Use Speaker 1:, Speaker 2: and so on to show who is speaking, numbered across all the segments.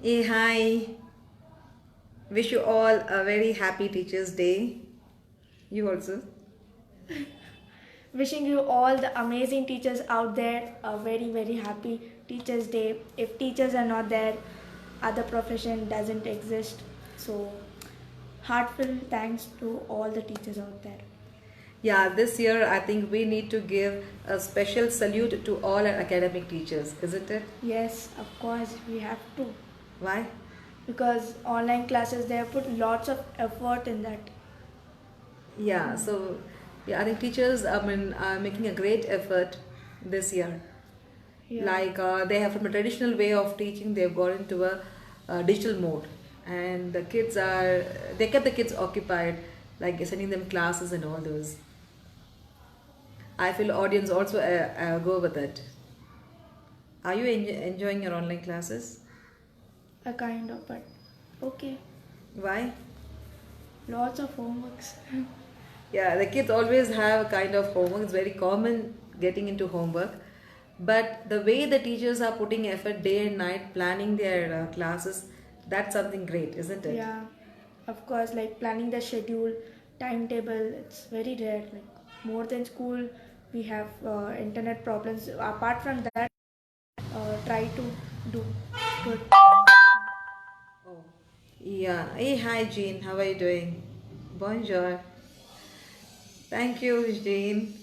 Speaker 1: Hey, hi. Wish you all a very happy Teachers' Day. You also.
Speaker 2: Wishing you all the amazing teachers out there a very very happy Teachers Day. If teachers are not there, other profession doesn't exist. So heartfelt thanks to all the teachers out there.
Speaker 1: Yeah, this year I think we need to give a special salute to all our academic teachers, isn't it?
Speaker 2: Yes, of course we have to,
Speaker 1: Why?
Speaker 2: because online classes they have put lots of effort in that.
Speaker 1: Yeah, so yeah, I think teachers are making a great effort this year.
Speaker 2: Yeah.
Speaker 1: Like they have from a traditional way of teaching, they've gone into a digital mode, and they kept the kids occupied, like sending them classes and all those. I feel audience also go with it. Are you enjoying your online classes?
Speaker 2: A kind of, but okay.
Speaker 1: Why?
Speaker 2: Lots of homeworks.
Speaker 1: Yeah, the kids always have a kind of homework. It's very common getting into homework. But the way the teachers are putting effort day and night planning their classes, that's something great, isn't it?
Speaker 2: Yeah, of course, like planning the schedule, timetable, it's very rare. Like more than school, we have internet problems. Apart from that, try to do good.
Speaker 1: Oh. Yeah. Hey, hi, Jean. How are you doing? Bonjour. Thank you, Jean.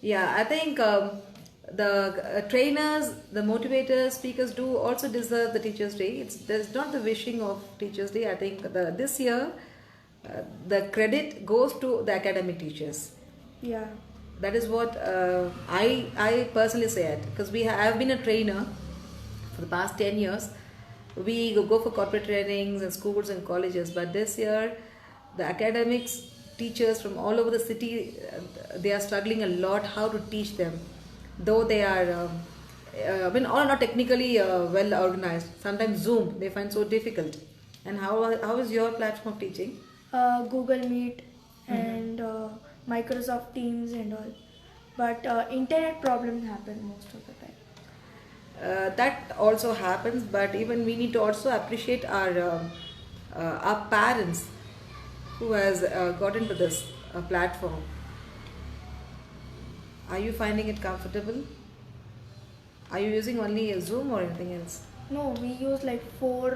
Speaker 1: Yeah, I think the trainers, the motivators, speakers do also deserve the Teachers' Day. It's there's not the wishing of Teachers' Day. I think this year the credit goes to the academic teachers.
Speaker 2: Yeah,
Speaker 1: That is what I personally say it, because I've been a trainer for the past 10 years. We go for corporate trainings in schools and colleges, but this year the academics teachers from all over the city, they are struggling a lot how to teach them, though they are all not technically well organized. Sometimes Zoom they find so difficult. And how is your platform of teaching?
Speaker 2: Google Meet and Microsoft Teams and all. But internet problems happen most of the time.
Speaker 1: That also happens, but even we need to also appreciate our parents who has got into this platform. Are you finding it comfortable? Are you using only a Zoom or anything else?
Speaker 2: No, we use like four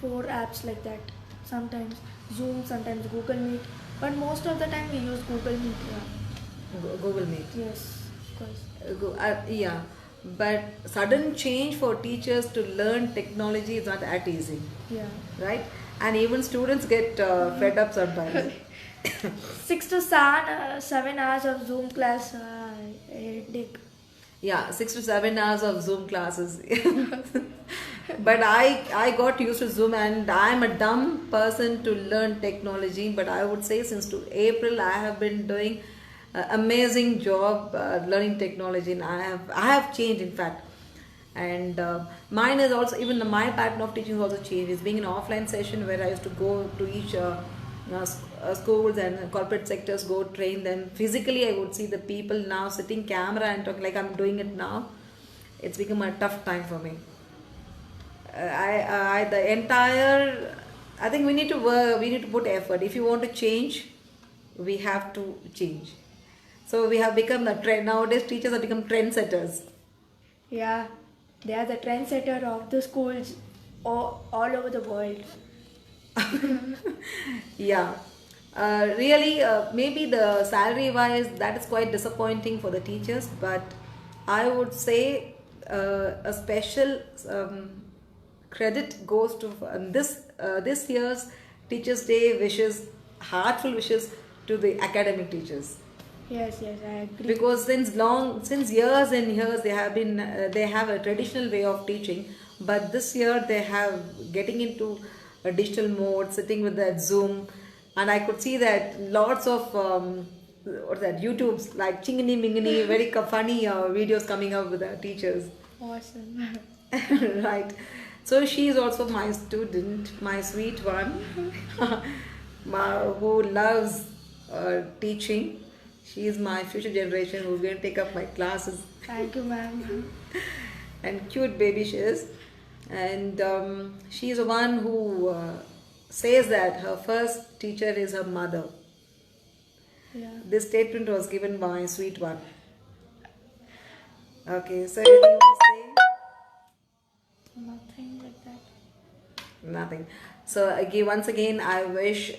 Speaker 2: apps like that. Sometimes Zoom, sometimes Google Meet, but most of the time we use Google Meet.
Speaker 1: Google Meet.
Speaker 2: Yes, of course.
Speaker 1: Yeah, but sudden change for teachers to learn technology is not that easy,
Speaker 2: Yeah.
Speaker 1: right? And even students get fed up sometimes.
Speaker 2: 6 to 7 hours of Zoom class. Headache.
Speaker 1: Yeah, 6 to 7 hours of Zoom classes. But I got used to Zoom, and I'm a dumb person to learn technology. But I would say since to April I have been doing amazing job learning technology, and I have changed in fact. And mine is also, even my pattern of teaching has also changed. It's being an offline session where I used to go to each schools and corporate sectors, go train them physically. I would see the people. Now sitting camera and talk like I'm doing it now, it's become a tough time for me. The entire, I think we need to work, we need to put effort. If you want to change, we have to change. So we have become the trend. Nowadays teachers have become trendsetters.
Speaker 2: Yeah, they are the trendsetter of the schools all over the world.
Speaker 1: Yeah. Really, maybe the salary wise, that is quite disappointing for the teachers, but I would say a special credit goes to this year's Teachers' Day wishes, heartful wishes to the academic teachers,
Speaker 2: Yes, yes, I agree.
Speaker 1: because since years and years they have a traditional way of teaching, but this year they have getting into a digital mode, sitting with that Zoom. And I could see that lots of what's that, YouTube's like chingini mingini very funny videos coming up with the teachers.
Speaker 2: Awesome.
Speaker 1: Right. So she is also my student, my sweet one, who loves teaching. She is my future generation who's going to take up my classes.
Speaker 2: Thank you, ma'am.
Speaker 1: And cute baby she is. And she's the one who says that her first teacher is her mother.
Speaker 2: Yeah.
Speaker 1: This statement was given by sweet one. Okay, so anything you want to say?
Speaker 2: Nothing like that.
Speaker 1: Nothing. So again, once again, I wish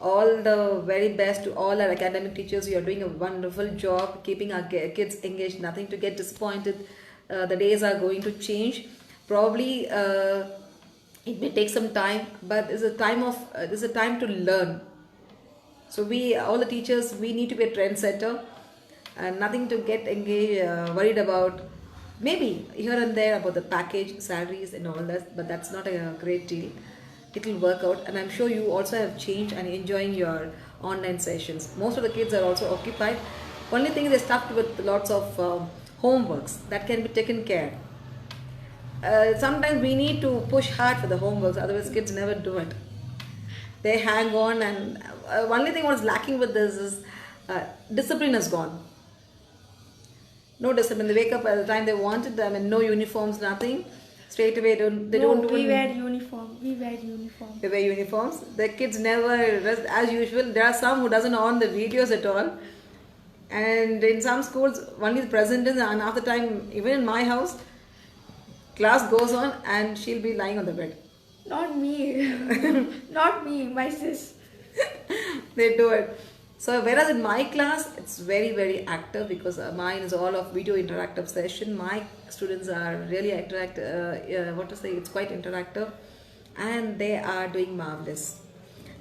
Speaker 1: all the very best to all our academic teachers. You are doing a wonderful job keeping our kids engaged. Nothing to get disappointed. The days are going to change. Probably it may take some time, but it's a time to learn. So we, all the teachers, we need to be a trendsetter, and nothing to get engaged, worried about. Maybe here and there about the package, salaries, and all that, but that's not a great deal. It will work out, and I'm sure you also have changed and enjoying your online sessions. Most of the kids are also occupied. Only thing they're stuck with lots of homeworks that can be taken care. Sometimes we need to push hard for the homeworks, otherwise kids never do it. They hang on, and only thing what's lacking with this is discipline is gone. No discipline. They wake up at the time they wanted. I mean, no uniforms, nothing. Straight away, they
Speaker 2: No,
Speaker 1: don't do.
Speaker 2: we wear uniform. We wear uniform.
Speaker 1: They wear uniforms. The kids never rest as usual. There are some who doesn't on the videos at all. And in some schools, only the present is, and after time, even in my house, class goes on and she'll be lying on the bed.
Speaker 2: Not me. Not me. My sis.
Speaker 1: They do it. So whereas in my class it's very very active, because mine is all of video interactive session. My students are really it's quite interactive, and they are doing marvelous.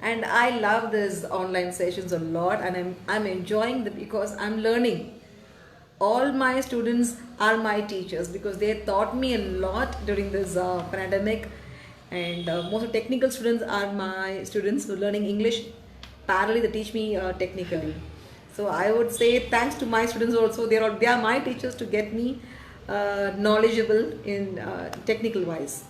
Speaker 1: And I love these online sessions a lot, and I'm enjoying them because I'm learning. All my students are my teachers because they taught me a lot during this pandemic, and most of technical students are my students who are learning English. Parallelly, they teach me technically. So I would say thanks to my students also. They are my teachers to get me knowledgeable in technical wise.